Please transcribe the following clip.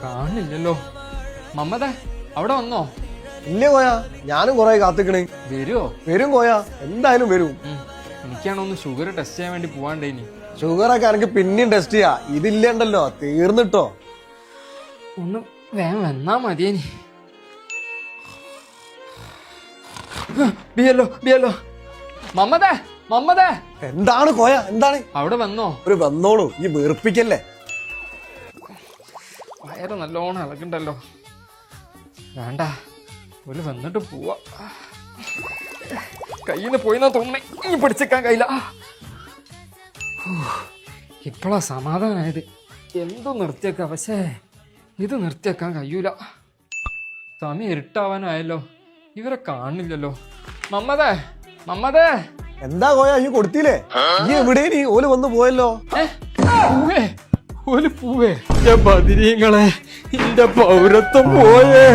കാണില്ലല്ലോ. മമ്മദേ അവിടെ വന്നോ? ഇല്ല കോയ, ഞാനും കൊറേ കാത്തിക്കണേ. വരുവോ? വരും കോയ, എന്തായാലും വരും. എനിക്കാണോ ഒന്ന് ഷുഗർ ടെസ്റ്റ് ചെയ്യാൻ വേണ്ടി പോവാണ്ടേനി. ഷുഗറൊക്കെ എനിക്ക് പിന്നെയും ടെസ്റ്റ് ചെയ്യാ, ഇതില്ലണ്ടല്ലോ, തീർന്നിട്ടോ. ഒന്ന് വേഗം വന്നാ മതിയേനി. ബിയല്ലോ മമ്മദേ, മമ്മദേ. എന്താണ് കോയ, എന്താണ്? അവിടെ വന്നോ? ഒരു വന്നോളൂ, ഈ വീർപ്പിക്കല്ലേ. വയറ് നല്ലോണം ഇളകണ്ടല്ലോ. വേണ്ട, ഒരു വന്നിട്ട് പോവാ. കയ്യിന്ന് പോയിന്നാ തോന്നണേ, ഈ പിടിച്ചേക്കാൻ കഴിയില്ല. ഇപ്പളാ സമാധാനായത്. എന്തു നിർത്തിയേക്കാം, പക്ഷേ ഇത് നിർത്തിയേക്കാൻ കഴിയൂല. സമയം ഇരുട്ടാവാനായല്ലോ, ഇവരെ കാണില്ലല്ലോ. മമ്മദേ, മമ്മദേ. എന്താ കോയ, ഈ കൊടുത്തില്ലേ? ഈ എവിടെ നീ? ഓല് വന്നു പോയല്ലോ. പൂവേ, ഒരു പൂവേ, ബദിരീങ്ങളെ, എന്റെ പൗരത്വം പോയേ.